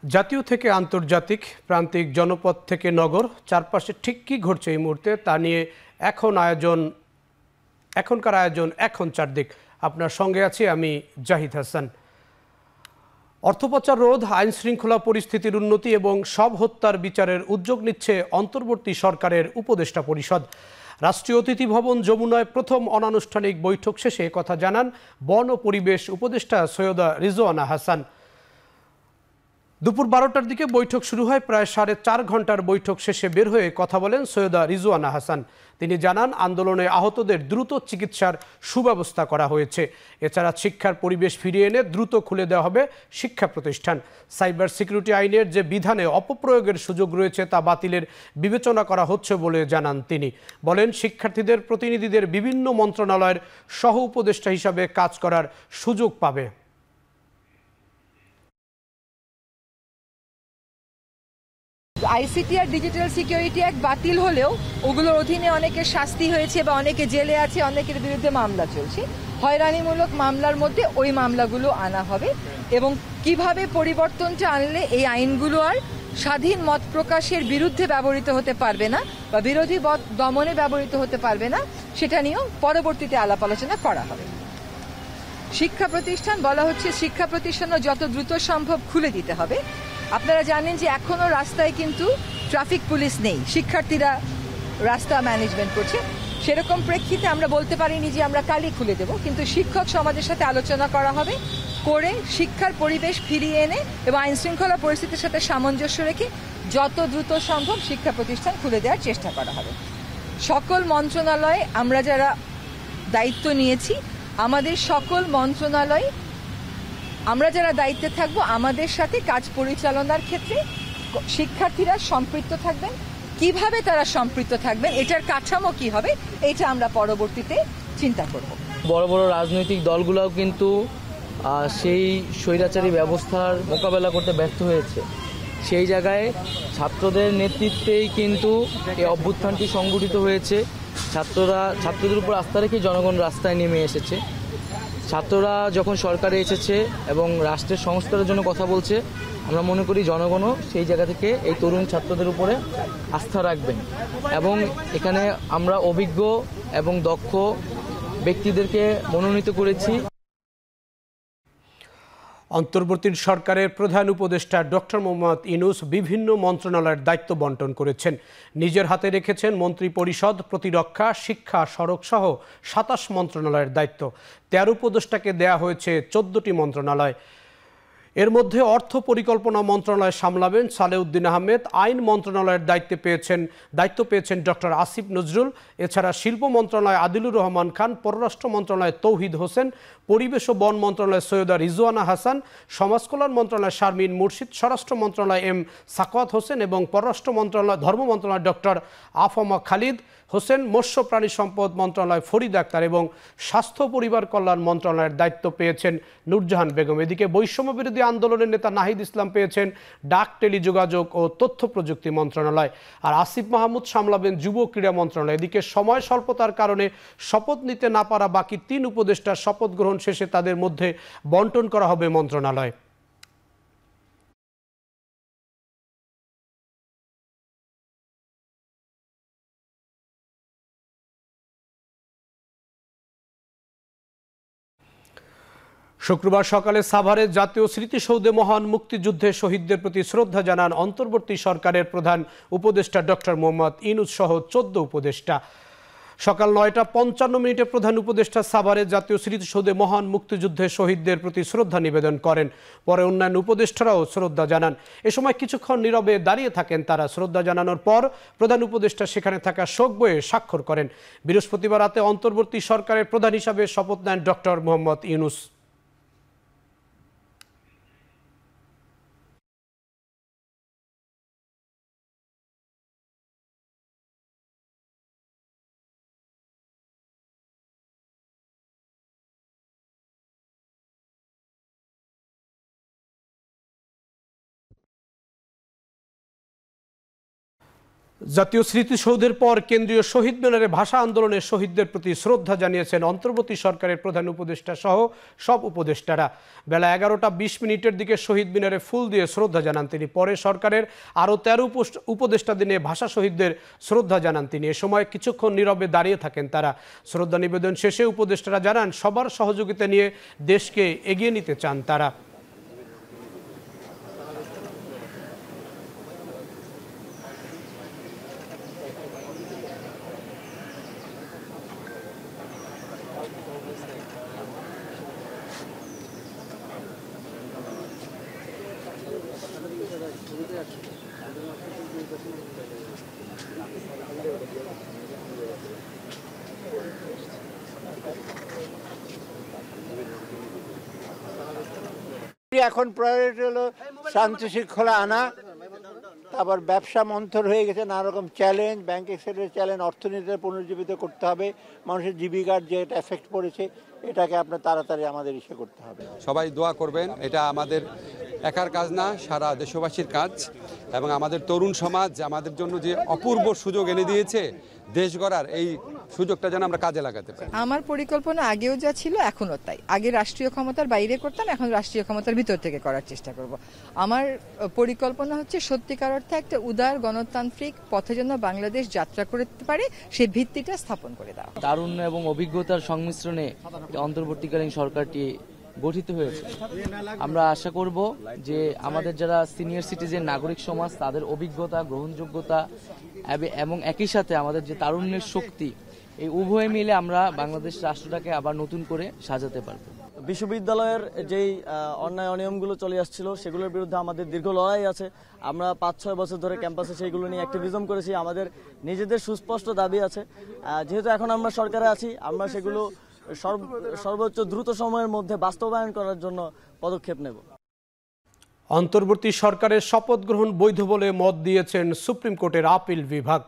জাতীয় থেকে আন্তর্জাতিক, প্রান্তিক, জনপদ থেকে নগর, চারপাশে ঠিক কী ঘটছে এই মুহূর্তে তা নিয়ে এখনকার আয়োজন এখন চারদিক। আপনার সঙ্গে আছি আমি জাহিদ হাসান। অর্থপাচার রোধ, আইন শৃঙ্খলা পরিস্থিতির উন্নতি এবং সব হত্যার বিচারের উদ্যোগ নিচ্ছে অন্তর্বর্তী সরকারের উপদেষ্টা পরিষদ। রাষ্ট্রীয় অতিথি ভবন যমুনায় প্রথম অনানুষ্ঠানিক বৈঠক শেষে কথা জানান বন ও পরিবেশ উপদেষ্টা সৈয়দা রিজওয়ানা হাসান। দুপুর 12টার দিকে বৈঠক শুরু হয়। প্রায় 4.5 ঘন্টার বৈঠক শেষে বের হয়ে কথা বলেন সৈয়দা রিজওয়ানা হাসান। তিনি জানান, আন্দোলনে আহতদের দ্রুত চিকিৎসার সুব্যবস্থা করা হয়েছে। এছাড়া শিক্ষার পরিবেশ ফিরিয়ে এনে দ্রুত খুলে দেওয়া হবে শিক্ষা প্রতিষ্ঠান। সাইবার সিকিউরিটি আইনের যে বিধানে অপপ্রয়োগের সুযোগ রয়েছে তা বাতিলের বিবেচনা করা হচ্ছে বলে জানান তিনি। বলেন, শিক্ষার্থীদের প্রতিনিধিদের বিভিন্ন মন্ত্রণালয়ের সহ উপদেষ্টা হিসাবে কাজ করার সুযোগ পাবে। আইসিটি আর ডিজিটাল সিকিউরিটি অ্যাক্ট বাতিল হলেও ওগুলোর অধীনে অনেকের শাস্তি হয়েছে বা অনেকে জেলে আছে, অনেকের বিরুদ্ধে মামলা চলছে। হয়রানিমূলক মামলার মধ্যে ওই মামলাগুলো আনা হবে এবং কিভাবে পরিবর্তনটা আনলে এই আইনগুলো আর স্বাধীন মত প্রকাশের বিরুদ্ধে ব্যবহৃত হতে পারবে না বা বিরোধী মত দমনে ব্যবহৃত হতে পারবে না, সেটা নিয়েও পরবর্তীতে আলাপ আলোচনা করা হবে। শিক্ষা প্রতিষ্ঠান বলা হচ্ছে, শিক্ষা প্রতিষ্ঠানও যত দ্রুত সম্ভব খুলে দিতে হবে। আপনারা জানেন যে এখনো রাস্তায় কিন্তু ট্রাফিক পুলিশ নেই, শিক্ষার্থীরা রাস্তা ম্যানেজমেন্ট করছে। সেরকম প্রেক্ষিতে আমরা বলতে পারিনি যে আমরা কালই খুলে দেব, কিন্তু শিক্ষক সমাজের সাথে আলোচনা করা হবে, করে শিক্ষার পরিবেশ ফিরিয়ে এনে এবং আইন শৃঙ্খলা পরিস্থিতির সাথে সামঞ্জস্য রেখে যত দ্রুত সম্ভব শিক্ষা প্রতিষ্ঠান খুলে দেওয়ার চেষ্টা করা হবে। সকল মন্ত্রণালয়ে আমরা যারা দায়িত্ব নিয়েছি, আমাদের সকল মন্ত্রণালয় আমরা যারা দায়িত্বে থাকবো, আমাদের সাথে কাজ পরিচালনার ক্ষেত্রে শিক্ষার্থীরা সম্পৃক্ত থাকবেন। কিভাবে তারা সম্পৃক্ত থাকবেন, এটার কাঠামো কি হবে, এটা আমরা পরবর্তীতে চিন্তা করব। বড় বড় রাজনৈতিক দলগুলোও কিন্তু সেই স্বৈরাচারী ব্যবস্থার মোকাবেলা করতে ব্যর্থ হয়েছে। সেই জায়গায় ছাত্রদের নেতৃত্বেই কিন্তু এই অভ্যুত্থানটি সংগঠিত হয়েছে। ছাত্রদের উপর আস্থা রেখে জনগণ রাস্তায় নেমে এসেছে। ছাত্ররা যখন সরকারে এসেছে এবং রাষ্ট্রের সংস্কারের জন্য কথা বলছে, আমরা মনে করি জনগণও সেই জায়গা থেকে এই তরুণ ছাত্রদের উপরে আস্থা রাখবেন এবং এখানে আমরা অভিজ্ঞ এবং দক্ষ ব্যক্তিদেরকে মনোনীত করেছি। অন্তর্বর্তী সরকারের প্রধান উপদেষ্টা ডক্টর মোহাম্মদ ইউনূস বিভিন্ন মন্ত্রণালয়ের দায়িত্ব বন্টন করেছেন। নিজের হাতে রেখেছেন মন্ত্রী পরিষদ, প্রতিরক্ষা, শিক্ষা, সড়ক সহ 27 মন্ত্রণালয়ের দায়িত্ব। 13 উপদেষ্টাকে দেয়া হয়েছে 14টি মন্ত্রণালয়। এর মধ্যে অর্থ পরিকল্পনা মন্ত্রণালয় সামলাবেন সালেউদ্দিন আহমেদ। আইন মন্ত্রণালয়ের দায়িত্ব পেয়েছেন ডক্টর আসিফ নজরুল। এছাড়া শিল্প মন্ত্রণালয় আদিলুর রহমান খান, পররাষ্ট্র মন্ত্রণালয় তৌহিদ হোসেন, পরিবেশ ও বন মন্ত্রণালয় সৈয়দা রিজওয়ানা হাসান, সমাজকল্যাণ মন্ত্রণালয় শারমিন মুর্শিদ, স্বরাষ্ট্র মন্ত্রণালয় এম সাখাওয়াত হোসেন এবং পররাষ্ট্র মন্ত্রণালয় ধর্ম মন্ত্রণালয় ডক্টর আফামা খালিদ হোসেন, মৎস্য প্রাণী সম্পদ মন্ত্রণালয় ফরিদ আক্তার এবং স্বাস্থ্য পরিবার কল্যাণ মন্ত্রণালয়ের দায়িত্ব পেয়েছেন নূরজাহান বেগম। এদিকে বৈষম্য বিরোধী আন্দোলনের নেতা নাহিদ ইসলাম পেয়েছেন ডাক, টেলিযোগাযোগ ও তথ্য প্রযুক্তি মন্ত্রণালয়। আর আসিফ মাহমুদ সামলাবেন যুব ক্রীড়া মন্ত্রণালয়। এদিকে সময় স্বল্পতার কারণে শপথ নিতে না পারা বাকি 3 উপদেষ্টার শপথ গ্রহণ শেষে তাদের মধ্যে বন্টন করা হবে মন্ত্রণালয়। শুক্রবার সকালে সাভারে জাতীয় স্মৃতিসৌধে মহান মুক্তিযুদ্ধে শহীদদের প্রতি শ্রদ্ধা জানান অন্তর্বর্তী সরকারের প্রধান উপদেষ্টা ডক্টর মোহাম্মদ ইউনূস সহ 14 উপদেষ্টা। সকাল 9:55 প্রধান উপদেষ্টা সাভারে জাতীয় স্মৃতিসৌধে মহান মুক্তিযুদ্ধে শহীদদের প্রতি শ্রদ্ধা নিবেদন করেন। পরে অন্যান্য উপদেষ্টারাও শ্রদ্ধা জানান। এ সময় কিছুক্ষণ নীরবে দাঁড়িয়ে থাকেন তারা। শ্রদ্ধা জানানোর পর প্রধান উপদেষ্টা সেখানে থাকা শোক বইয়ে স্বাক্ষর করেন। বৃহস্পতিবার রাতে অন্তর্বর্তী সরকারের প্রধান হিসাবে শপথ নেন ডক্টর মোহাম্মদ ইউনূস। জাতীয় স্মৃতিসৌধের পর কেন্দ্রীয় শহীদ মিনারে ভাষা আন্দোলনের শহীদদের প্রতি শ্রদ্ধা জানিয়েছেন অন্তর্বর্তী সরকারের প্রধান উপদেষ্টা সহ সব উপদেষ্টারা। বেলা 11:20 দিকে শহীদ মিনারে ফুল দিয়ে শ্রদ্ধা জানান তিনি। পরে সরকারের আরও 13 উপদেষ্টাদের নিয়ে ভাষা শহীদদের শ্রদ্ধা জানান তিনি। এ সময় কিছুক্ষণ নীরবে দাঁড়িয়ে থাকেন তারা। শ্রদ্ধা নিবেদন শেষে উপদেষ্টারা জানান সবার সহযোগিতা নিয়ে দেশকে এগিয়ে নিতে চান তারা। এখন প্রায়োরিটি হলো শান্তি শৃঙ্খলা আনা, তারপর ব্যবসা মন্থর হয়ে গেছে, নানা রকম চ্যালেঞ্জ, ব্যাংক সেক্টরের চ্যালেঞ্জ, অর্থনীতিতে পুনর্জীবিত করতে হবে, মানুষের জীবিকার যে এটা এফেক্ট পড়েছে এটাকে আপনার তাড়াতাড়ি আমাদের ইসে করতে হবে। সবাই দোয়া করবেন, এটা আমাদের একার কাজ না, সারা দেশবাসীর কাজ এবং আমাদের তরুণ সমাজ আমাদের জন্য যে অপূর্ব সুযোগ এনে দিয়েছে দেশ গড়ার, এই সুযোগটা যেন আমরা কাজে লাগাতে পারি। আমার পরিকল্পনা আগেও যা ছিল এখনো তাই। আগে রাষ্ট্রীয় ক্ষমতার বাইরে করতাম, এখন রাষ্ট্রীয় ক্ষমতার ভিতর থেকে করার চেষ্টা করব। আমার পরিকল্পনা হচ্ছে সত্যিকার অর্থে একটা উদার গণতান্ত্রিক পথে যেন বাংলাদেশ যাত্রা করতে পারে সেই ভিত্তিটা স্থাপন করে দেওয়া। তারুণ্য এবং অভিজ্ঞতার সংমিশ্রণে অন্তর্বর্তীকালীন সরকারটি গঠিত হয়েছে। আমরা আশা করব যে আমাদের যারা সিনিয়র সিটিজেন নাগরিক সমাজ তাদের অভিজ্ঞতা, গ্রহণযোগ্যতা এবং একই সাথে আমাদের যে তারুণ্যের শক্তি, এই উভয়ে মিলে আমরা বাংলাদেশ রাষ্ট্রটাকে আবার নতুন করে সাজাতে পারব। বিশ্ববিদ্যালয়ের যেই অন্যায় অনিয়মগুলো চলে আসছিল সেগুলোর বিরুদ্ধে আমাদের দীর্ঘ লড়াই আছে। আমরা 5-6 বছর ধরে ক্যাম্পাসে সেইগুলো নিয়ে অ্যাক্টিভিজম করেছি। আমাদের নিজেদের সুস্পষ্ট দাবি আছে। যেহেতু এখন আমরা সরকারে আছি, আমরা সেগুলো সর্বোচ্চ দ্রুত সময়ের মধ্যে বাস্তবায়ন করার জন্য পদক্ষেপ নেব। অন্তর্বর্তী সরকারের শপথ গ্রহণ বৈধ বলে মত দিয়েছেন সুপ্রিম কোর্টের আপিল বিভাগ।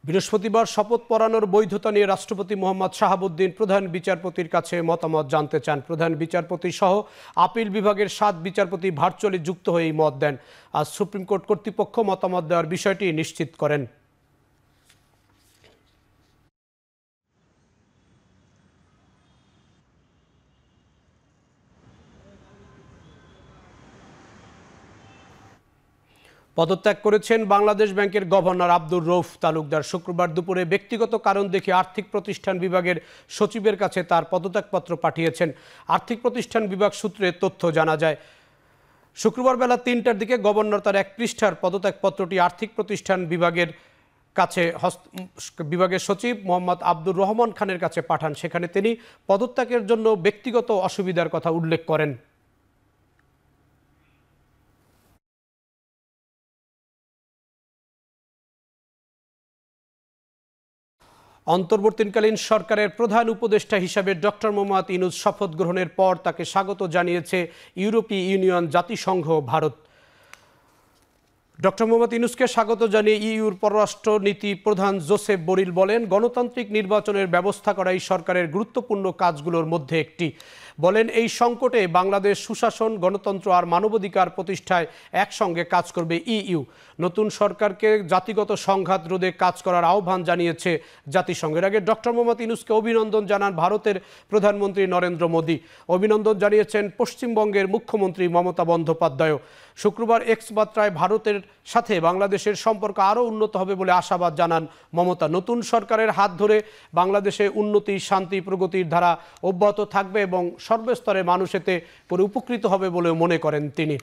বৃহস্পতিবার শপথ পড়ানোর বৈধতা নিয়ে রাষ্ট্রপতি মোহাম্মদ শাহাবুদ্দিন প্রধান বিচারপতির কাছে মতামত জানতে চান। প্রধান বিচারপতি সহ আপিল বিভাগের 7 বিচারপতি ভার্চুয়ালি যুক্ত হয়ে এই মত দেন। আজ সুপ্রিম কোর্ট কর্তৃপক্ষ মতামত দেওয়ার বিষয়টি নিশ্চিত করেন। পদত্যাগ করেছেন বাংলাদেশ ব্যাংকের গভর্নর আব্দুর রউফ তালুকদার। শুক্রবার দুপুরে ব্যক্তিগত কারণ দেখে আর্থিক প্রতিষ্ঠান বিভাগের সচিবের কাছে তার পদত্যাগপত্র পাঠিয়েছেন। আর্থিক প্রতিষ্ঠান বিভাগ সূত্রে তথ্য জানা যায়, শুক্রবার বেলা 3টার দিকে গভর্নর তার 1 পৃষ্ঠার পদত্যাগপত্রটি আর্থিক প্রতিষ্ঠান বিভাগের কাছে বিভাগের সচিব মোহাম্মদ আব্দুর রহমান খানের কাছে পাঠান। সেখানে তিনি পদত্যাগের জন্য ব্যক্তিগত অসুবিধার কথা উল্লেখ করেন। অন্তর্বর্তীকালীন সরকারের প্রধান উপদেষ্টা হিসাবে ডক্টর মোহাম্মদ ইউনূস শপথ গ্রহণের পর তাকে স্বাগত জানিয়েছে ইউরোপীয় ইউনিয়ন, জাতিসংঘ, ভারত। ডক্টর মোহাম্মদ ইউনূসকে স্বাগত জানিয়ে ইইউর পররাষ্ট্র নীতি প্রধান জোসেফ বরিল বলেন, গণতান্ত্রিক নির্বাচনের ব্যবস্থা করাই সরকারের গুরুত্বপূর্ণ কাজগুলোর মধ্যে একটি। বলেন, এই সংকটে বাংলাদেশ সুশাসন, গণতন্ত্র আর মানবাধিকার প্রতিষ্ঠায় একসঙ্গে কাজ করবে ইইউ। নতুন সরকারকে জাতিগত সংঘাত রোধে কাজ করার আহ্বান জানিয়েছে জাতিসংঘের। আগে ডক্টর মোহাম্মদ ইউনূসকে অভিনন্দন জানান ভারতের প্রধানমন্ত্রী নরেন্দ্র মোদী। অভিনন্দন জানিয়েছেন পশ্চিমবঙ্গের মুখ্যমন্ত্রী মমতা বন্দ্যোপাধ্যায়। শুক্রবার এক্স বার্তায় ভারতের সাথে বাংলাদেশের সম্পর্ক আরও উন্নত হবে বলে আশাবাদ জানান মমতা। নতুন সরকারের হাত ধরে বাংলাদেশে উন্নতি, শান্তি, প্রগতির ধারা অব্যাহত থাকবে এবং সর্বস্তরের মানুষ এতে করে উপকৃত হবে বলে মনে করেন তিনি।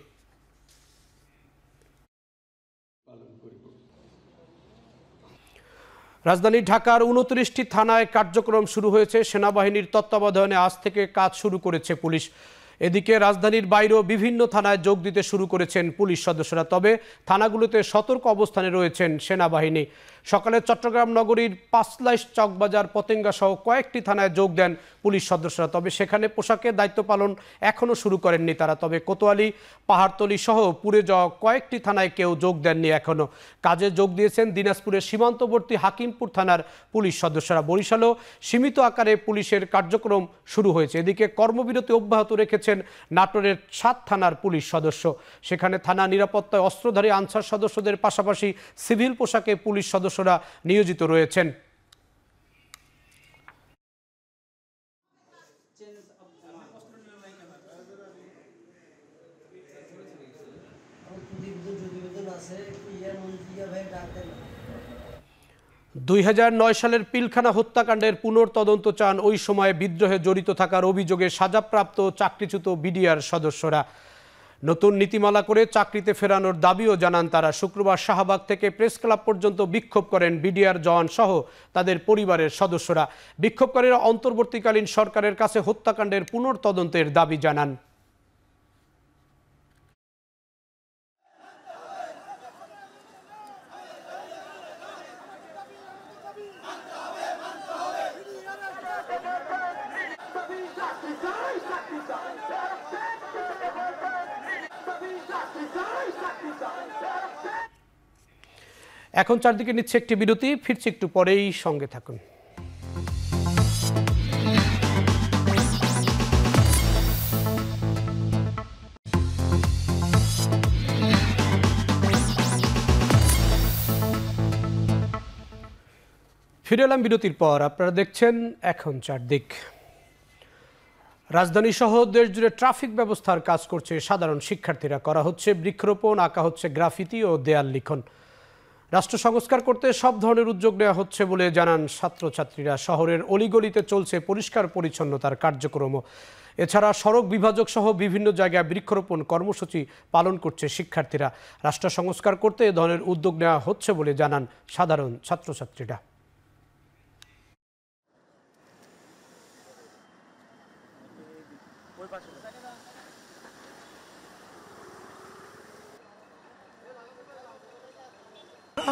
রাজধানী ঢাকার 29টি থানায় কার্যক্রম শুরু হয়েছে। সেনাবাহিনীর তত্ত্বাবধানে আজ থেকে কাজ শুরু করেছে পুলিশ। এদিকে রাজধানীর বাইরেও বিভিন্ন থানায় যোগ দিতে শুরু করেছেন পুলিশ সদস্যরা। তবে থানাগুলোতে সতর্ক অবস্থানে রয়েছেন সেনাবাহিনী। সকালে চট্টগ্রাম নগরীর পাঁচলাইশ, চকবাজার, পতেঙ্গা সহ কয়েকটি থানায় যোগ দেন পুলিশ সদস্যরা। তবে সেখানে পোশাকের দায়িত্ব পালন এখনও শুরু করেননি তারা। তবে কোতোয়ালি, পাহাড়তলি সহ পুড়ে যাওয়া কয়েকটি থানায় কেউ যোগ দেননি এখনও। কাজে যোগ দিয়েছেন দিনাজপুরের সীমান্তবর্তী হাকিমপুর থানার পুলিশ সদস্যরা। বরিশালেও সীমিত আকারে পুলিশের কার্যক্রম শুরু হয়েছে। এদিকে কর্মবিরতি অব্যাহত রেখেছে রেখেছেন নাটোরের 7 থানার পুলিশ সদস্য। সেখানে থানা নিরাপত্তায় অস্ত্রধারী আনসার সদস্যদের পাশাপাশি সিভিল পোশাকে পুলিশ সদস্যরা নিয়োজিত রয়েছেন। দুই 2009 সালের পিলখানা হত্যাকাণ্ডের পুনর্তদন্ত চান ওই সময়ে বিদ্রোহে জড়িত থাকার অভিযোগে সাজাপ্রাপ্ত চাকরিচ্যুত বিডিআর সদস্যরা। নতুন নীতিমালা করে চাকরিতে ফেরানোর দাবিও জানান তারা। শুক্রবার শাহবাগ থেকে প্রেস ক্লাব পর্যন্ত বিক্ষোভ করেন বিডিআর জওয়ান সহ তাদের পরিবারের সদস্যরা। বিক্ষোভকারীরা অন্তর্বর্তীকালীন সরকারের কাছে হত্যাকাণ্ডের পুনর্তদন্তের দাবি জানান। এখন চারদিকে নিচ্ছে একটি বিরতি, ফিরছি একটু পরেই, সঙ্গে থাকুন। ফিরে এলাম বিরতির পর। আপনারা দেখছেন এখন চারদিক। রাজধানী সহ দেশ জুড়ে ট্রাফিক ব্যবস্থার কাজ করছে সাধারণ শিক্ষার্থীরা। করা হচ্ছে বৃক্ষরোপণ, আঁকা হচ্ছে গ্রাফিতি ও দেয়াল লিখন। রাষ্ট্র সংস্কার করতে সব ধরনের উদ্যোগ নেওয়া হচ্ছে বলে জানান ছাত্রছাত্রীরা। শহরের অলিগলিতে চলছে পরিষ্কার পরিচ্ছন্নতার কার্যক্রম। এছাড়া সড়ক বিভাজক সহ বিভিন্ন জায়গায় বৃক্ষরোপণ কর্মসূচি পালন করছে শিক্ষার্থীরা। রাষ্ট্র সংস্কার করতে এ ধরনের উদ্যোগ নেওয়া হচ্ছে বলে জানান সাধারণ ছাত্রছাত্রীরা।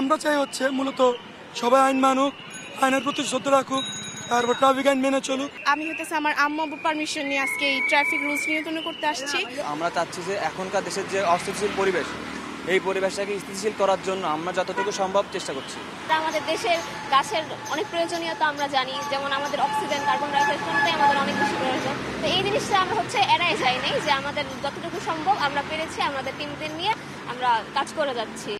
আমরা চাই হচ্ছে মূলত সবাই আইন মানুক, আইনের প্রতি শ্রদ্ধা রাখুক, তারপর ট্রাফিক আইন মেনে চলুক। আমি হতেছে আমার আম্মু আব্বুর পারমিশন নিয়ে আজকে এই ট্রাফিক রুলস নিয়ন্ত্রণ করতে আসছি। আমরা চাচ্ছি যে এখনকার দেশের যে অস্থিতিশীল পরিবেশ, এই পরিবেশটাকে স্থিতিশীল করার জন্য আমরা যতটুকু সম্ভব চেষ্টা করছি। আমাদের দেশের গাছের অনেক প্রয়োজনীয়তা আমরা জানি, যেমন আমাদের অক্সিজেন, কার্বন ডাইঅক্সাইড কোনোটাই আমাদের অনেক বেশি প্রয়োজন। তো এই জিনিসটা আমরা এড়াই যাই নাই, যে আমাদের যতটুকু সম্ভব আমরা পেরেছি, আমাদের টিমদের নিয়ে আমরা কাজ করে যাচ্ছি।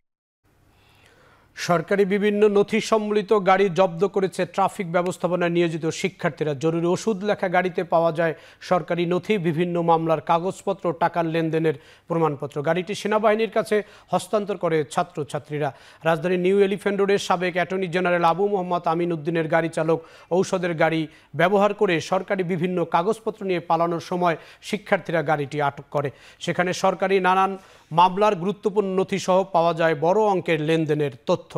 সরকারি বিভিন্ন নথি সম্বলিত গাড়ি জব্দ করেছে ট্রাফিক ব্যবস্থাপনায় নিয়োজিত শিক্ষার্থীরা। জরুরি ওষুধ লেখা গাড়িতে পাওয়া যায় সরকারি নথি, বিভিন্ন মামলার কাগজপত্র, টাকার লেনদেনের প্রমাণপত্র। গাড়িটি সেনাবাহিনীর কাছে হস্তান্তর করে ছাত্রছাত্রীরা। রাজধানীর নিউ এলিফ্যান্ট রোডের সাবেক অ্যাটর্নি জেনারেল আবু মোহাম্মদ আমিন উদ্দিনের গাড়ি চালক ঔষধের গাড়ি ব্যবহার করে সরকারি বিভিন্ন কাগজপত্র নিয়ে পালানোর সময় শিক্ষার্থীরা গাড়িটি আটক করে। সেখানে সরকারি নানান মামলার গুরুত্বপূর্ণ নথি সহ পাওয়া যায় বড় অঙ্কের লেনদেনের তথ্য।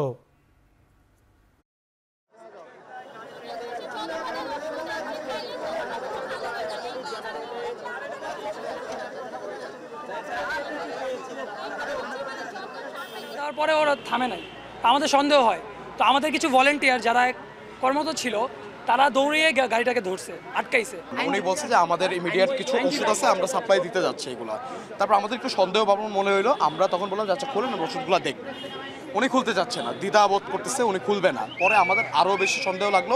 তারপরে ওরা থামে নাই, আমাদের সন্দেহ হয়। তো আমাদের কিছু ভলেন্টিয়ার যারা কর্মরত ছিল, তারা দৌড়িয়ে গাড়িটাকে ধরছে, আটকাইছে। উনি বলছে যে আমাদের ইমিডিয়েট কিছু ওষুধ আছে, আমরা সাপ্লাই দিতে যাচ্ছি এগুলা। তারপর আমাদের একটু সন্দেহ ভাবনা মনে হইলো, আমরা তখন বললাম আচ্ছা খুলেন, ওষুধগুলো দেখ। উনি খুলতে যাচ্ছে না, দ্বিধা বোধ করতেছে, উনি খুলবে না। পরে আমাদের আরও বেশি সন্দেহ লাগলো,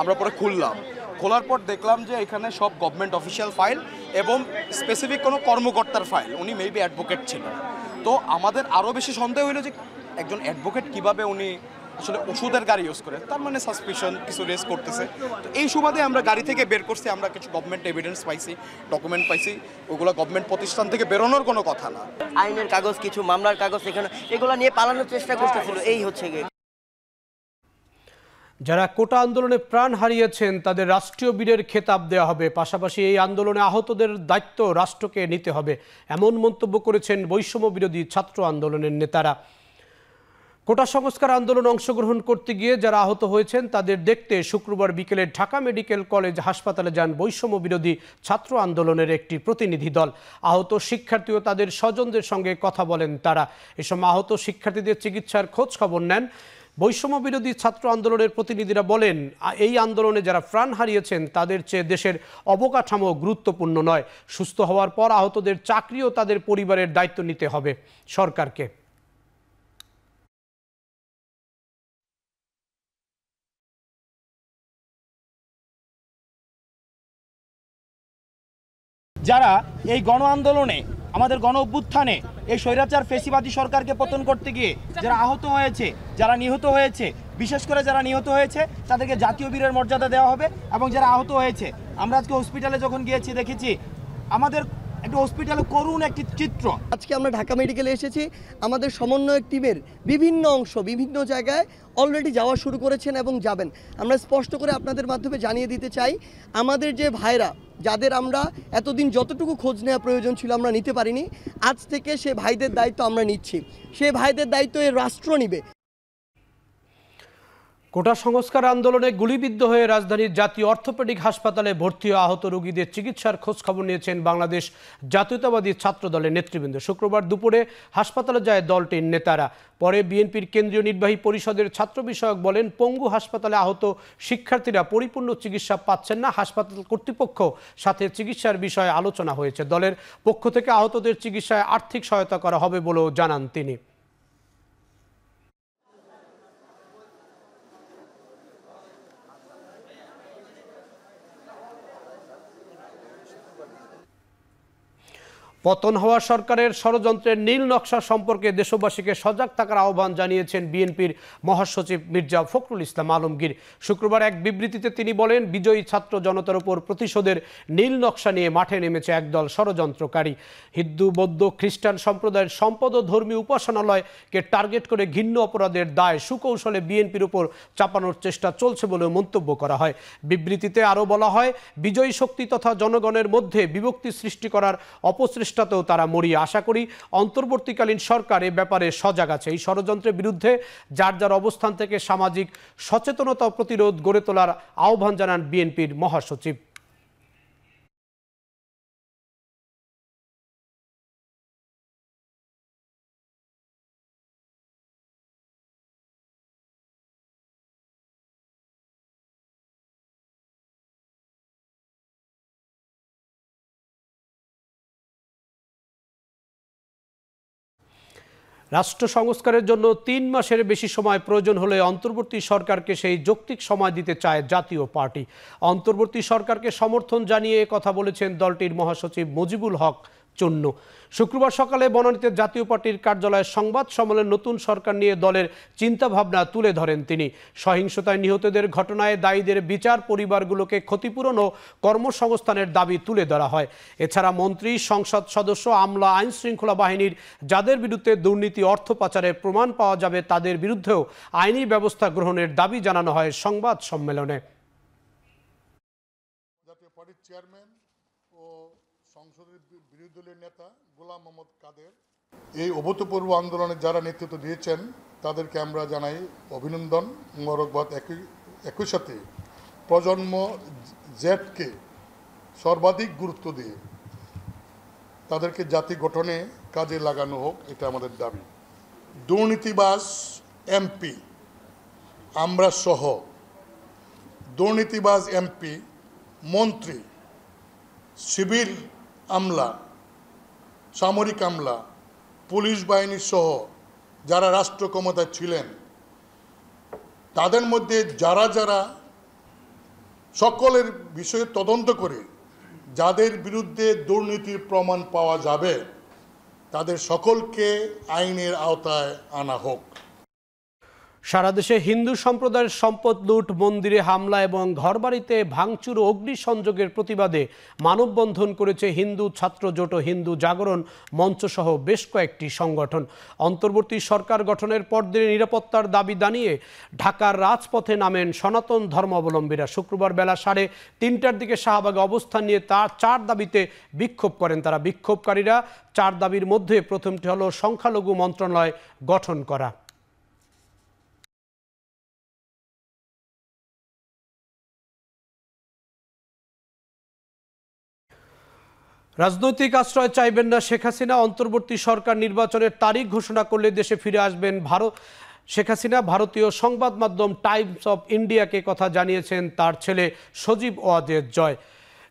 আমরা পরে খুললাম। খোলার পর দেখলাম যে এখানে সব গভর্নমেন্ট অফিসিয়াল ফাইল এবং স্পেসিফিক কোনো কর্মকর্তার ফাইল। উনি মেবি অ্যাডভোকেট ছিলেন। তো আমাদের আরও বেশি সন্দেহ হইলো যে একজন অ্যাডভোকেট কিভাবে উনি আসলে ওষুধের গাড়ি ইউজ করে, তার মানে সাসপিশন কিছু রেস করতেছে। তো এই সুবাদে আমরা গাড়ি থেকে বের করছি, আমরা কিছু গভর্নমেন্ট এভিডেন্স পাইছি, ডকুমেন্ট পাইছি। ওগুলো গভর্নমেন্ট প্রতিষ্ঠান থেকে বেরোনোর কোনো কথা না। আইনের কাগজ, কিছু মামলার কাগজ এখানে, এগুলো নিয়ে পালানোর চেষ্টা করতেছিল। এই হচ্ছে গিয়ে যারা কোটা আন্দোলনে প্রাণ হারিয়েছেন তাদের রাষ্ট্রীয় বীরের খেতাব দেওয়া হবে। পাশাপাশি এই আন্দোলনে আহতদের দায়িত্ব রাষ্ট্রকে নিতে হবে, এমন মন্তব্য করেছেন বৈষম্য বিরোধী ছাত্র আন্দোলনের নেতারা। কোটা সংস্কার আন্দোলনে অংশগ্রহণ করতে গিয়ে যারা আহত হয়েছেন তাদের দেখতে শুক্রবার বিকেলে ঢাকা মেডিকেল কলেজ হাসপাতালে যান বৈষম্য বিরোধী ছাত্র আন্দোলনের একটি প্রতিনিধি দল। আহত শিক্ষার্থী ও তাদের স্বজনদের সঙ্গে কথা বলেন তারা। এসব আহত শিক্ষার্থীদের চিকিৎসার খোঁজ খবর নেন। বৈষম্য বিরোধী ছাত্র আন্দোলনের প্রতিনিধিরা বলেন, এই আন্দোলনে যারা প্রাণ হারিয়েছেন তাদের চেয়ে দেশের অবকাঠামো গুরুত্বপূর্ণ নয়। সুস্থ হওয়ার পর আহতদের চাকরি ও তাদের পরিবারের দায়িত্ব নিতে হবে সরকারকে। যারা এই গণ আন্দোলনে আমাদের গণ অভ্যুত্থানে এই স্বৈরাচার ফেসিবাদী সরকারকে পতন করতে গিয়ে যারা আহত হয়েছে, যারা নিহত হয়েছে, বিশেষ করে যারা নিহত হয়েছে তাদেরকে জাতীয় বীরের মর্যাদা দেওয়া হবে। এবং যারা আহত হয়েছে, আমরা আজকে হসপিটালে যখন গিয়েছি দেখেছি আমাদের একটা হসপিটালে করুণ একটি চিত্র। আজকে আমরা ঢাকা মেডিকেলে এসেছি, আমাদের সমন্বয়ক টিমের বিভিন্ন অংশ বিভিন্ন জায়গায় অলরেডি যাওয়া শুরু করেছেন এবং যাবেন। আমরা স্পষ্ট করে আপনাদের মাধ্যমে জানিয়ে দিতে চাই, আমাদের যে ভাইরা যাদের আমরা এতদিন যতটুকু খোঁজ নেওয়া প্রয়োজন ছিল আমরা নিতে পারিনি, আজ থেকে সে ভাইদের দায়িত্ব আমরা নিচ্ছি। সে ভাইদের দায়িত্ব এই রাষ্ট্র নিবে। কোটা সংস্কার আন্দোলনে গুলিবিদ্ধ হয়ে রাজধানীর জাতীয় অর্থোপেডিক হাসপাতালে ভর্তি আহত রোগীদের চিকিৎসার খোঁজখবর নিয়েছেন বাংলাদেশ জাতীয়তাবাদী ছাত্র দলের নেতৃবৃন্দ। শুক্রবার দুপুরে হাসপাতালে যায় দলটির নেতারা। পরে বিএনপির কেন্দ্রীয় নির্বাহী পরিষদের ছাত্র বিষয়ক বলেন, পঙ্গু হাসপাতালে আহত শিক্ষার্থীরা পরিপূর্ণ চিকিৎসা পাচ্ছেন না। হাসপাতাল কর্তৃপক্ষ সাথে চিকিৎসার বিষয়ে আলোচনা হয়েছে। দলের পক্ষ থেকে আহতদের চিকিৎসায় আর্থিক সহায়তা করা হবে বলেও জানান তিনি। পতন হওয়া সরকারের ষড়যন্ত্রের নীল নকশা সম্পর্কে দেশবাসীকে সজাগ থাকার আহ্বান জানিয়েছেন বিএনপির মহাসচিব মির্জা ফখরুল ইসলাম আলমগীর। শুক্রবার এক বিবৃতিতে তিনি বলেন, বিজয়ী ছাত্র জনতার উপর প্রতিশোধের নীল নকশা নিয়ে মাঠে নেমেছে একদল ষড়যন্ত্রকারী। হিন্দু, বৌদ্ধ, খ্রিস্টান সম্প্রদায়ের সম্পদ ও ধর্মীয় উপাসনালয়কে টার্গেট করে ঘৃণ্য অপরাধের দায় সুকৌশলে বিএনপির উপর চাপানোর চেষ্টা চলছে বলে মন্তব্য করা হয়। বিবৃতিতে আরও বলা হয়, বিজয়ী শক্তি তথা জনগণের মধ্যে বিভক্তি সৃষ্টি করার অপচেষ্টাতেও তারা মরিয়া। আশা করি অন্তর্বর্তীকালীন সরকার এ ব্যাপারে সজাগ আছে। এই ষড়যন্ত্রের বিরুদ্ধে যার যার অবস্থান থেকে সামাজিক সচেতনতা প্রতিরোধ গড়ে তোলার আহ্বান জানান বিএনপির মহাসচিব। রাষ্ট্র সংস্কারের জন্য ৩ মাসের বেশি সময় প্রয়োজন হলে অন্তর্বর্তী সরকারকে সেই যৌক্তিক সময় দিতে চায় জাতীয় পার্টি। অন্তর্বর্তী সরকারকে সমর্থন জানিয়ে কথা বলেছেন দলটির মহাসচিব মুজিবুল হক চন্ন। শুক্রবার সকালে বনানীতে জাতীয় পার্টির কার্যালয়ে সংবাদ সম্মেলনে নতুন সরকার নিয়ে দলের চিন্তাভাবনা তুলে ধরেন তিনি। সহিংসতায় নিহতদের ঘটনায় দায়ীদের বিচার, পরিবারগুলোকে ক্ষতিপূরণ ও কর্মসংস্থানের দাবি তুলে ধরা হয়। এছাড়া মন্ত্রী, সংসদ সদস্য, আমলা, আইন শৃঙ্খলা বাহিনীর যাদের বিরুদ্ধে দুর্নীতি, অর্থ পাচারের প্রমাণ পাওয়া যাবে তাদের বিরুদ্ধেও আইনি ব্যবস্থা গ্রহণের দাবি জানানো হয় সংবাদ সম্মেলনে। জাতীয় পার্টির চেয়ারম্যান ও সংসদের বিরোধী দলীয় নেতা গোলাম মোহাম্মদ কাদের এই অভূতপূর্ব আন্দোলনে যারা নেতৃত্ব দিয়েছেন তাদেরকে আমরা জানাই অভিনন্দন, মোবারকবাদ। একই সাথে প্রজন্ম জেডকে সর্বাধিক গুরুত্ব দিয়ে তাদেরকে জাতি গঠনে কাজে লাগানো হোক, এটা আমাদের দাবি। দুর্নীতিবাজ এমপি আমরা সহ দুর্নীতিবাজ এমপি, মন্ত্রী, সিভিল আমলা, সামরিক আমলা, পুলিশ বাহিনী সহ যারা রাষ্ট্র ক্ষমতায় ছিলেন তাদের মধ্যে যারা যারা সকলের বিষয়ে তদন্ত করে যাদের বিরুদ্ধে দুর্নীতির প্রমাণ পাওয়া যাবে তাদের সকলকে আইনের আওতায় আনা হোক। সারা দেশে হিন্দু সম্প্রদায়ের সম্পদ লুট, মন্দিরে হামলা এবং ঘরবাড়িতে ভাঙচুর ও অগ্নিসংযোগের প্রতিবাদে মানববন্ধন করেছে হিন্দু ছাত্র জোট ও হিন্দু জাগরণ মঞ্চ সহ বেশ কয়েকটি সংগঠন। অন্তর্বর্তী সরকার গঠনের পর দিনে নিরাপত্তার দাবি জানিয়ে ঢাকার রাজপথে নামেন সনাতন ধর্মাবলম্বীরা। শুক্রবার বেলা 3:30টার দিকে শাহবাগে অবস্থান নিয়ে তার 4 দাবিতে বিক্ষোভ করেন তারা। বিক্ষোভকারীরা 4 দাবির মধ্যে প্রথমটি হলো সংখ্যালঘু মন্ত্রণালয় গঠন করা। রাজনৈতিক আশ্রয় চাইবেন না শেখ হাসিনা। অন্তর্বর্তী সরকার নির্বাচনের তারিখ ঘোষণা করলে দেশে ফিরে আসবেন শেখ হাসিনা। ভারতীয় সংবাদ মাধ্যম টাইমস অফ ইন্ডিয়াকে কথা জানিয়েছেন তার ছেলে সজীব ওয়াজেদ জয়।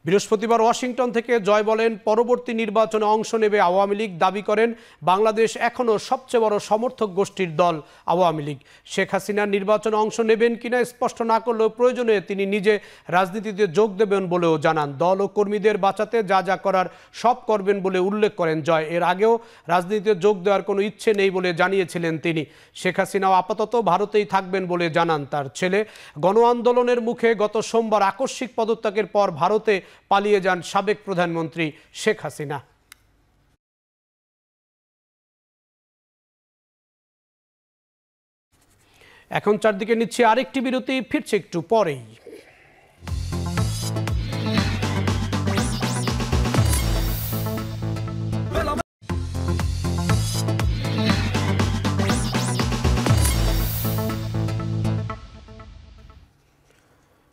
বৃহস্পতিবার ওয়াশিংটন থেকে জয় বলেন, পরবর্তী নির্বাচনে অংশ নেবে আওয়ামী লীগ। দাবি করেন বাংলাদেশ এখনও সবচেয়ে বড় সমর্থক গোষ্ঠীর দল আওয়ামী লীগ। শেখ হাসিনার নির্বাচনে অংশ নেবেন কিনা স্পষ্ট না করলেও প্রয়োজনে তিনি নিজে রাজনীতিতে যোগ দেবেন বলেও জানান। দল ও কর্মীদের বাঁচাতে যা যা করার সব করবেন বলে উল্লেখ করেন জয়। এর আগেও রাজনীতিতে যোগ দেওয়ার কোনো ইচ্ছে নেই বলে জানিয়েছিলেন তিনি। শেখ হাসিনাও আপাতত ভারতেই থাকবেন বলে জানান তার ছেলে। গণ আন্দোলনের মুখে গত সোমবার আকস্মিক পদত্যাগের পর ভারতে পালিয়ে যান সাবেক প্রধানমন্ত্রী শেখ হাসিনা। এখন চারদিকে নিচ্ছে আরেকটি বিরতি, ফিরছে একটু পরেই।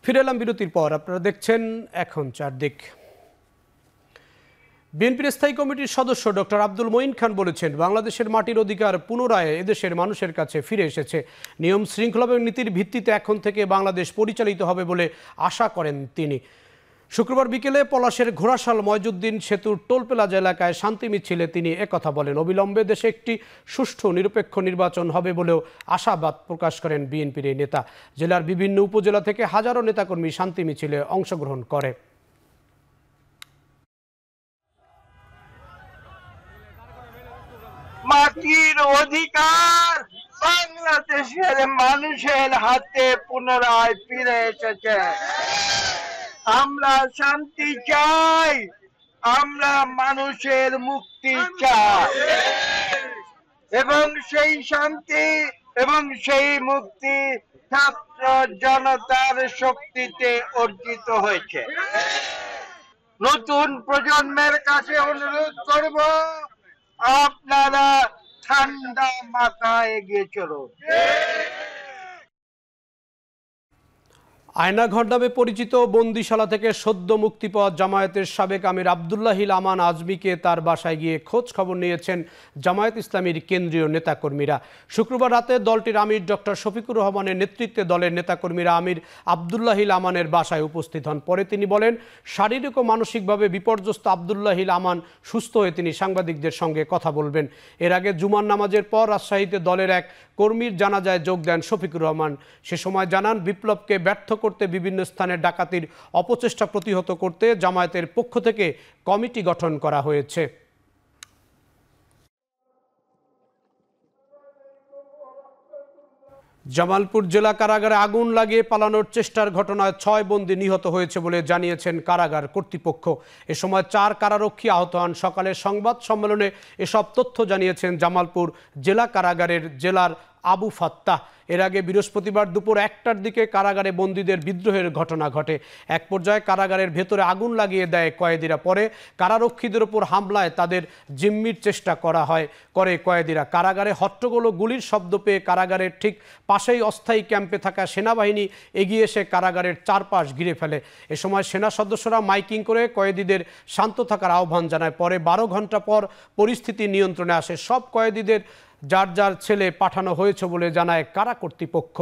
ফিরে এলাম বিরতির পর। আপনারা দেখছেন এখন চারদিক। বিএনপির স্থায়ী কমিটির সদস্য ডক্টর আব্দুল মঈন খান বলেছেন, বাংলাদেশের মাটির অধিকার পুনরায় এদেশের মানুষের কাছে ফিরে এসেছে। নিয়ম শৃঙ্খলা এবং নীতির ভিত্তিতে এখন থেকে বাংলাদেশ পরিচালিত হবে বলে আশা করেন তিনি। শুক্রবার বিকেলে পলাশের ঘোড়াশাল ময়জুদ্দিন সেতুর টোলপ্লাজা এলাকায় শান্তি মিছিলে তিনি একথা বলেন। অবিলম্বে দেশে একটি সুষ্ঠু নিরপেক্ষ নির্বাচন হবে বলেও আশাবাদ প্রকাশ করেন বিএনপির এই নেতা। জেলার বিভিন্ন উপজেলা থেকে হাজারো নেতাকর্মী শান্তি মিছিলে অংশগ্রহণ করে। মাটির অধিকার বাংলাদেশের মানুষের হাতে পুনরায় ফিরে এসেছে। আমরা শান্তি চাই, আমরা মানুষের মুক্তি চাই, এবং সেই শান্তি এবং সেই মুক্তি ছাত্র জনতার শক্তিতে অর্জিত হয়েছে। নতুন প্রজন্মের কাছে অনুরোধ করব, আপনারা ঠান্ডা মাথায় এগিয়ে চলুন। আয়নাঘর নামে পরিচিত বন্দিশালা থেকে সদ্য মুক্তি পাওয়া জামায়াতের সাবেক আমির আব্দুল্লাহিল আমান আজমিকে তার বাসায় গিয়ে খোঁজ খবর নিয়েছেন জামায়াত ইসলামীর কেন্দ্রীয় নেতাকর্মীরা। শুক্রবার রাতে দলটির আমির ডক্টর শফিকুর রহমানের নেতৃত্বে দলের নেতাকর্মীরা আমির আব্দুল্লাহিল আমানের বাসায় উপস্থিত হন। পরে তিনি বলেন, শারীরিক ও মানসিকভাবে বিপর্যস্ত আব্দুল্লাহিল আমান সুস্থ হয়ে তিনি সাংবাদিকদের সঙ্গে কথা বলবেন। এর আগে জুমার নামাজের পর রাজশাহীতে দলের এক কর্মীর জানাজায় যোগ দেন শফিকুর রহমান। সে সময় জানান, বিপ্লবকে ব্যর্থ করতে বিভিন্ন স্থানে ডাকাতির অপচেষ্টা প্রতিহত করতে জামায়াতের পক্ষ থেকে কমিটি গঠন করা হয়েছে। জামালপুর জেলা কারাগারে আগুন লাগিয়ে পালানোর চেষ্টার ঘটনায় 6 বন্দী নিহত হয়েছে বলে জানিয়েছেন কারাগার কর্তৃপক্ষ। এ সময় 4 কারারক্ষী আহত হন। সকালে সংবাদ সম্মেলনে এসব তথ্য জানিয়েছেন জামালপুর জেলা কারাগারের জেলার আবু ফাত্তাহ। এর আগে বৃহস্পতিবার দুপুর 1টার দিকে কারাগারে বন্দীদের বিদ্রোহের ঘটনা ঘটে। এক পর্যায়ে কারাগারের ভেতরে আগুন লাগিয়ে দেয় কয়েদিরা। পরে কারারক্ষীদের উপর হামলায় তাদের জিম্মির চেষ্টা করে কয়েদিরা। কারাগারে হট্টগোল ও গুলির শব্দ পেয়ে কারাগারের ঠিক পাশেই অস্থায়ী ক্যাম্পে থাকা সেনাবাহিনী এগিয়ে এসে কারাগারের চারপাশ ঘিরে ফেলে। এ সময় সেনা সদস্যরা মাইকিং করে কয়েদিদের শান্ত থাকার আহ্বান জানায়। পরে 12 ঘন্টা পর পরিস্থিতি নিয়ন্ত্রণে আসে। সব কয়েদিদের যার যার ছেলে পাঠানো হয়েছে বলে জানায় কারা কর্তৃপক্ষ।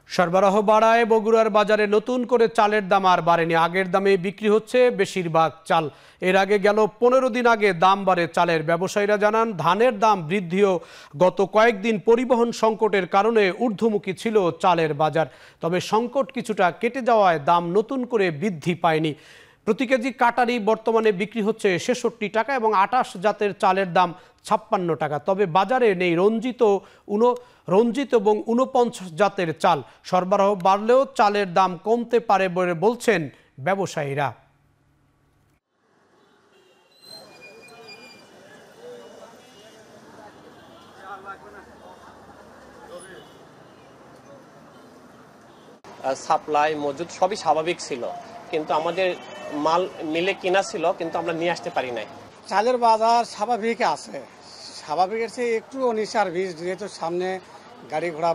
সরবরাহ বাড়ায় বগুড়ার বাজারে নতুন করে চালের দাম আর বাড়েনি। আগের দামে বিক্রি হচ্ছে বেশিরভাগ চাল। এর আগে গেল 15 দিন আগে দাম বাড়ে চালের। ব্যবসায়ীরা জানান, ধানের দাম বৃদ্ধিও গত কয়েকদিন পরিবহন সংকটের কারণে ঊর্ধ্বমুখী ছিল চালের বাজার। তবে সংকট কিছুটা কেটে যাওয়ায় দাম নতুন করে বৃদ্ধি পায়নি। প্রতি কেজি কাটারি বর্তমানে বিক্রি হচ্ছে 66 টাকা এবং 28 জাতের চালের দাম 56 টাকা। তবে বাজারে নেই রঞ্জিত এবং 49 জাতের চাল। সরবরাহ বাড়লেও চালের দাম কমতে পারে বলে বলছেন ব্যবসায়ীরা। সাপ্লাই মজুদ সবই স্বাভাবিক ছিল, কিন্তু আমাদের মাল মিলে কিনা ছিল, কিন্তু আমরা নিয়ে আসতে পারি নাই। চালের বাজার স্বাভাবিক আছে, স্বাভাবিকের চেয়ে একটু 19-20, যেহেতু সামনে গাড়ি ঘোড়া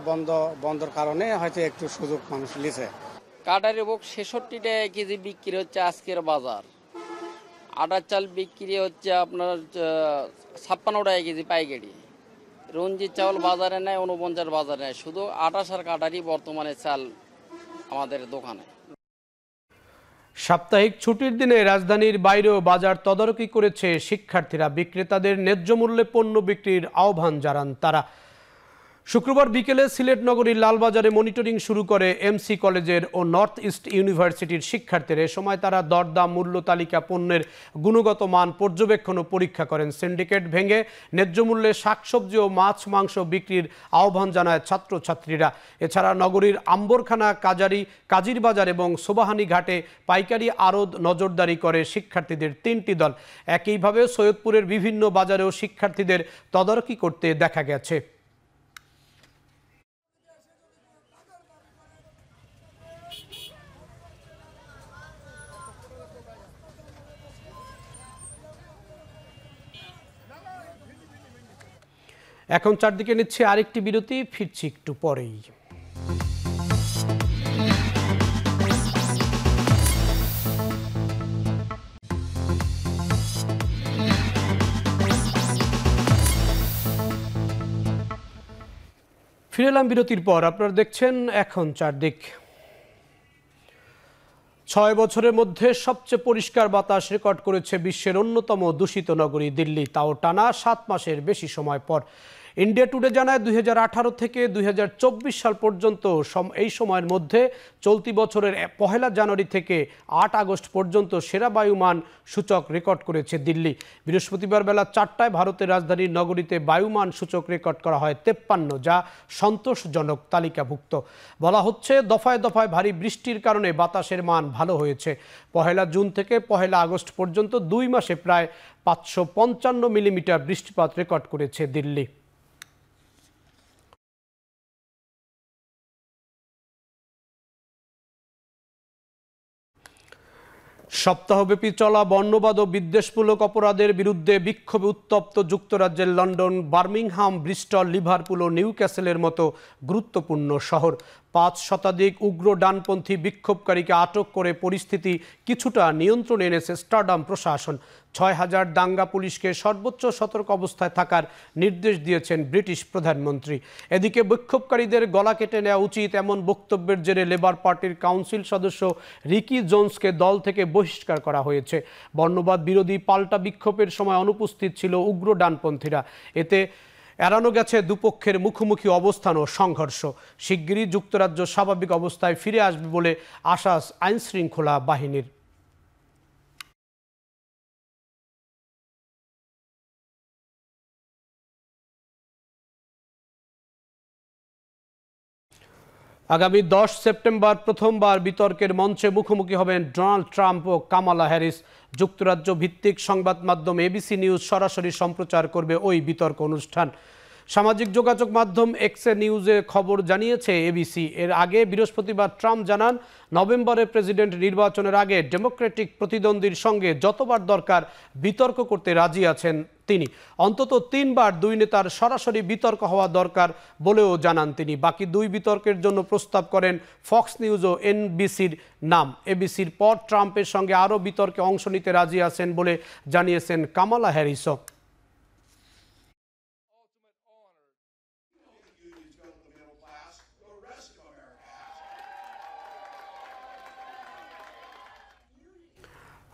বন্ধর কারণে হয়তো একটু সুযোগ মানুষ লিছে। কাটারি বুক 66 টাকা কেজি বিক্রি হচ্ছে আজকের বাজার। আটার চাল বিক্রি হচ্ছে আপনার 56 টাকা কেজি পাইকারি। রঞ্জিত চাউল বাজারে নেয় 49 বাজারে নেয়, শুধু 28 আর কাটারই বর্তমানে চাল আমাদের দোকানে। সাপ্তাহিক ছুটির দিনে রাজধানীর বাইরেও বাজার তদারকি করেছে শিক্ষার্থীরা। বিক্রেতাদের ন্যায্য মূল্যে পণ্য বিক্রির আহ্বান জানান তারা। শুক্রবার বিকেলে সিলেট নগরীর লালবাজারে মনিটরিং শুরু করে এমসি কলেজের ও নর্থ ইস্ট ইউনিভার্সিটির শিক্ষার্থীরা। এ সময় তারা দরদাম, মূল্য তালিকা, পণ্যের গুণগত মান পর্যবেক্ষণ ও পরীক্ষা করেন। সিন্ডিকেট ভেঙে ন্যায্য মূল্যে শাকসবজি ও মাছ মাংস বিক্রির আহ্বান জানায় ছাত্রছাত্রীরা। এছাড়া নগরীর আম্বরখানা, কাজির বাজার এবং সোবাহানি ঘাটে পাইকারি আড়ত নজরদারি করে শিক্ষার্থীদের 3টি দল। একইভাবে সৈয়দপুরের বিভিন্ন বাজারেও শিক্ষার্থীদের তদারকি করতে দেখা গেছে। এখন চারদিকে নিচ্ছে আরেকটি বিরতি, ফিরছি একটু পরেই। ফিরে এলাম বিরতির পর। আপনারা দেখছেন এখন চারদিক। 6 বছরের মধ্যে সবচেয়ে পরিষ্কার বাতাস রেকর্ড করেছে বিশ্বের অন্যতম দূষিত নগরী দিল্লি, তাও টানা 7 মাসের বেশি সময় পর। ইন্ডিয়া টুডে জানায় 2018 থেকে 2024 সাল পর্যন্ত এই সময়ের মধ্যে চলতি বছরের 1 জানুয়ারি থেকে 8 আগস্ট পর্যন্ত সেরা বায়ুমান সূচক রেকর্ড করেছে দিল্লি। বৃহস্পতিবার বেলা 4টায় ভারতের রাজধানীর নগরীতে বায়ুমান সূচক রেকর্ড করা হয় 53, যা সন্তোষজনক তালিকাভুক্ত। বলা হচ্ছে দফায় দফায় ভারী বৃষ্টির কারণে বাতাসের মান ভালো হয়েছে। 1 জুন থেকে 1 আগস্ট পর্যন্ত 2 মাসে প্রায় 555 মিলিমিটার বৃষ্টিপাত রেকর্ড করেছে দিল্লি। সপ্তাহব্যাপী চলা বর্ণবাদ ও বিদ্বেষমূলক অপরাধের বিরুদ্ধে বিক্ষোভে উত্তপ্ত যুক্তরাজ্যের লন্ডন, বার্মিংহাম, ব্রিস্টল, লিভারপুল ও নিউক্যাসেলের মতো গুরুত্বপূর্ণ শহর। 5 শতাধিক উগ্র ডানপন্থী বিক্ষোভকারীকে আটক করে পরিস্থিতি কিছুটা নিয়ন্ত্রণে এনেছে স্টারডাম প্রশাসন। 6000 দাঙ্গা পুলিশকে সর্বোচ্চ সতর্ক অবস্থায় থাকার নির্দেশ দিয়েছেন ব্রিটিশ প্রধানমন্ত্রী। এদিকে বিক্ষোভকারীদের গলা কেটে নেওয়া উচিত এমন বক্তব্যের জেরে লেবার পার্টির কাউন্সিল সদস্য রিকি জোন্সকে দল থেকে বহিষ্কার করা হয়েছে। বর্ণবাদ বিরোধী পাল্টা বিক্ষোভের সময় অনুপস্থিত ছিল উগ্র ডানপন্থীরা। এতে এড়ানো গেছে দুপক্ষের মুখোমুখি অবস্থান ও সংঘর্ষ। শিগগিরই যুক্তরাজ্য স্বাভাবিক অবস্থায় ফিরে আসবে বলে আশ্বাস আইনশৃঙ্খলা বাহিনীর। আগামী 10 সেপ্টেম্বর প্রথমবার বিতর্কের মঞ্চে মুখোমুখি হবেন ডোনাল্ড ট্রাম্প ও কামালা হ্যারিস। যুক্তরাজ্য ভিত্তিক সংবাদ মাধ্যম এবিসি নিউজ সরাসরি সম্প্রচার করবে ওই বিতর্ক অনুষ্ঠান। সামাজিক যোগাযোগ মাধ্যম এক্সে নিউজে খবর জানিয়েছে এবিসি। এর আগে বৃহস্পতিবার ট্রাম্প জানান, নভেম্বরে প্রেসিডেন্ট নির্বাচনের আগে ডেমোক্রেটিক প্রতিদ্বন্দ্বীর সঙ্গে যতবার দরকার বিতর্ক করতে রাজি আছেন তিনি। অন্তত 3 বার 2 নেতার সরাসরি বিতর্ক হওয়া দরকার বলেও জানান তিনি। বাকি 2 বিতর্কের জন্য প্রস্তাব করেন ফক্স নিউজ ও এনবিসির নাম। এবিসির পর ট্রাম্পের সঙ্গে আরও বিতর্কে অংশ নিতে রাজি আছেন বলে জানিয়েছেন কামালা হ্যারিসও।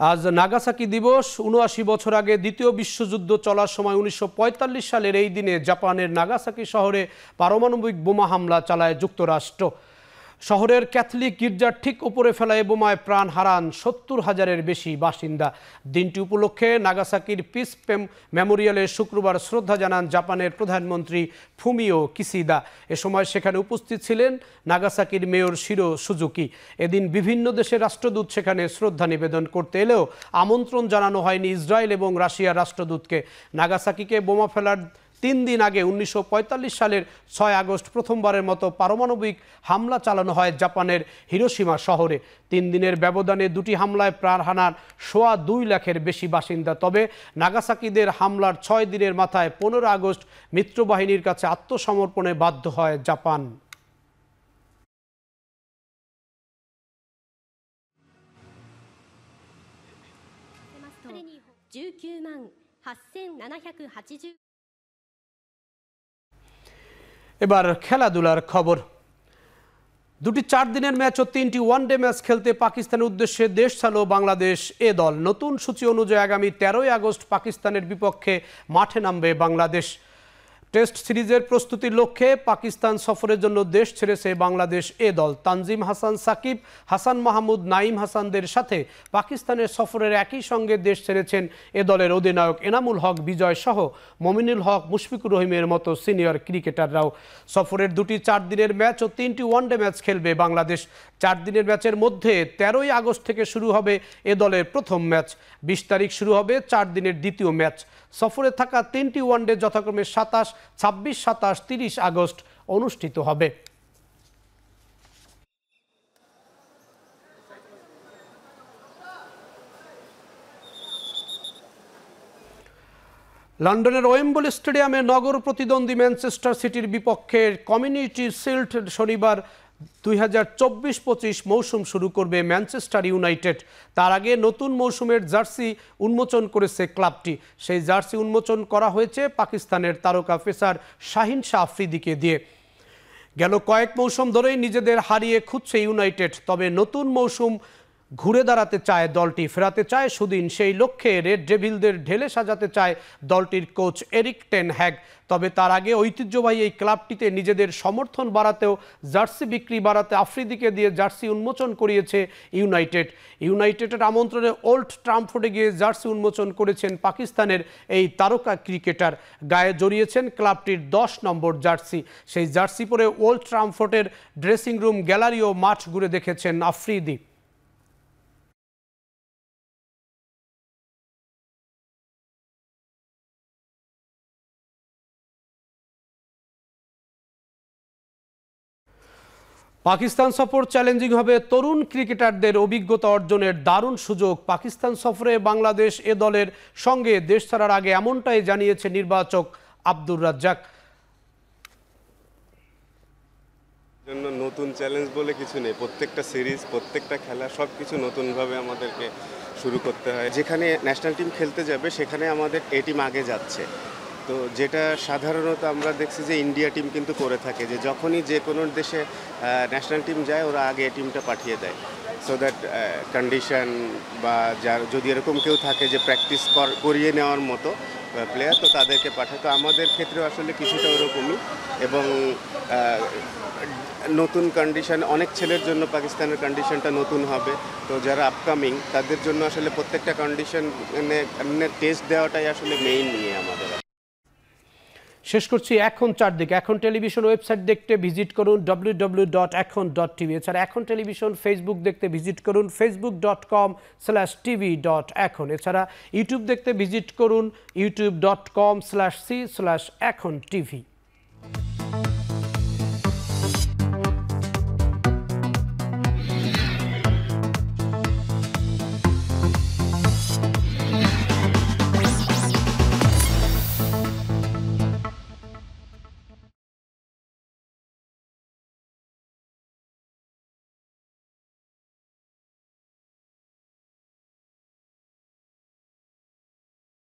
আজ নাগাসাকি দিবস। 79 বছর আগে দ্বিতীয় বিশ্বযুদ্ধ চলার সময় 1945 সালের এই দিনে জাপানের নাগাসাকি শহরে পারমাণবিক বোমা হামলা চালায় যুক্তরাষ্ট্র। শহরের ক্যাথলিক গির্জার ঠিক উপরে ফেলা এ বোমায় প্রাণ হারান 70,000-এর বেশি বাসিন্দা। দিনটি উপলক্ষে নাগাসাকির পিস মেমোরিয়ালে শুক্রবার শ্রদ্ধা জানান জাপানের প্রধানমন্ত্রী ফুমিও কিসিদা। এ সময় সেখানে উপস্থিত ছিলেন নাগাসাকির মেয়র শিরো সুজুকি। এদিন বিভিন্ন দেশের রাষ্ট্রদূত সেখানে শ্রদ্ধা নিবেদন করতে এলেও আমন্ত্রণ জানানো হয়নি ইসরায়েল এবং রাশিয়ার রাষ্ট্রদূতকে। নাগাসাকিকে বোমা ফেলার 3 দিন আগে 1945 সালের 6 আগস্ট প্রথমবারের মতো পারমাণবিক হামলা চালানো হয় জাপানের হিরোশিমা শহরে। 3 দিনের ব্যবধানে 2টি হামলায় প্রাণ হারান 2.25 লাখের বেশি বাসিন্দা। তবে নাগাসাকিদের হামলার 6 দিনের মাথায় 15 আগস্ট মিত্রবাহিনীর কাছে আত্মসমর্পণে বাধ্য হয় জাপান। 19,8780 এবার খেলাধুলার খবর। দুটি 4 দিনের ম্যাচ ও 3টি ওয়ানডে ম্যাচ খেলতে পাকিস্তানের উদ্দেশ্যে দেশ ছাড়ল বাংলাদেশ এ দল। নতুন সূচি অনুযায়ী আগামী 13ই আগস্ট পাকিস্তানের বিপক্ষে মাঠে নামবে বাংলাদেশ। টেস্ট সিরিজের প্রস্তুতির লক্ষ্যে পাকিস্তান সফরের জন্য দেশ ছেড়েছে বাংলাদেশ এ দল। তানজিম হাসান সাকিব, হাসান মাহমুদ, নাইম হাসানদের সাথে পাকিস্তানের সফরের একই সঙ্গে দেশ ছেড়েছেন এ দলের অধিনায়ক এনামুল হক বিজয় সহ মমিনুল হক, মুশফিকুর রহিমের মতো সিনিয়র ক্রিকেটাররাও। সফরের দুটি 4 দিনের ম্যাচ ও 3টি ওয়ানডে ম্যাচ খেলবে বাংলাদেশ। 4 দিনের ম্যাচের মধ্যে 13ই আগস্ট থেকে শুরু হবে এ দলের প্রথম ম্যাচ। 20 তারিখ শুরু হবে 4 দিনের দ্বিতীয় ম্যাচ। সফরে থাকা 3টি ওয়ানডে যথাক্রমে 27, 26, 27, 30 আগস্ট অনুষ্ঠিত হবে। লন্ডনের ওয়েম্বলি স্টেডিয়ামে নগর প্রতিদ্বন্দ্বী ম্যানচেস্টার সিটির বিপক্ষে কমিউনিটি শিল্ড শনিবার 2024-25 মৌসুম শুরু করবে ম্যানচেস্টার ইউনাইটেড। তার আগে নতুন মৌসুমের জার্সি উন্মোচন করেছে ক্লাবটি। সেই জার্সি উন্মোচন করা হয়েছে পাকিস্তানের তারকা পেসার শাহিন শাহ আফ্রিদিকে দিয়ে। গেল কয়েক মৌসুম ধরেই নিজেদের হারিয়ে খুঁজছে ইউনাইটেড। তবে নতুন মৌসুম ঘুরে দাঁড়াতে চায় দলটি, ফেরাতে চায় সুদিন। সেই লক্ষ্যে রেড ডেভিলদের ঢেলে সাজাতে চায় দলটির কোচ এরিক টেন হ্যাগ। তবে তার আগে ঐতিহ্যবাহী এই ক্লাবটিতে নিজেদের সমর্থন বাড়াতেও জার্সি বিক্রি বাড়াতে আফ্রিদিকে দিয়ে জার্সি উন্মোচন করিয়েছে ইউনাইটেডের আমন্ত্রণে ওল্ড ট্রামফোর্ডে গিয়ে জার্সি উন্মোচন করেছেন পাকিস্তানের এই তারকা ক্রিকেটার। গায়ে জড়িয়েছেন ক্লাবটির 10 নম্বর জার্সি। সেই জার্সি পরে ওল্ড ট্রামফোর্ডের ড্রেসিং রুম, গ্যালারি ও মাঠ ঘুরে দেখেছেন আফ্রিদি। পাকিস্তান সফর চ্যালেঞ্জিং হবে তরুণ ক্রিকেটারদের অভিজ্ঞতা অর্জনের দারুণ সুযোগ। পাকিস্তান সফরে বাংলাদেশ এ দলের সঙ্গে দেশ ছাড়ার আগে এমনটাই জানিয়েছে নির্বাচক আব্দুর রাজ্জাক। জন্য নতুন চ্যালেঞ্জ বলে কিছু নেই। প্রত্যেকটা সিরিজ, প্রত্যেকটা খেলা সব কিছু নতুনভাবে আমাদেরকে শুরু করতে হয়। যেখানে ন্যাশনাল টিম খেলতে যাবে সেখানে আমাদের এ টিম আগে যাচ্ছে। তো যেটা সাধারণত আমরা দেখছি যে ইন্ডিয়া টিম কিন্তু করে থাকে, যে যখনই যে কোনো দেশে ন্যাশনাল টিম যায় ওরা আগে টিমটা পাঠিয়ে দেয়, সো দ্যাট কন্ডিশন বা যার যদি এরকম কেউ থাকে যে প্র্যাকটিস করিয়ে নেওয়ার মতো প্লেয়ার, তো তাদেরকে পাঠায়। তো আমাদের ক্ষেত্রেও আসলে কিছুটা ওরকমই। এবং নতুন কন্ডিশন অনেক ছেলের জন্য পাকিস্তানের কন্ডিশনটা নতুন হবে। তো যারা আপকামিং তাদের জন্য আসলে প্রত্যেকটা কন্ডিশন টেস্ট দেওয়াটাই আসলে মেইন নিয়ে আমাদের। শেষ করছি এখন চারদিকে। এখন টেলিভিশন ওয়েবসাইট দেখতে ভিজিট করুন www.ekhon.tv। এছাড়া এখন টেলিভিশন ফেসবুক দেখতে ভিজিট করুন facebook.com/tv.ekhon। এছাড়া ইউটিউব দেখতে ভিজিট করুন youtube.com/c/ekhon tv।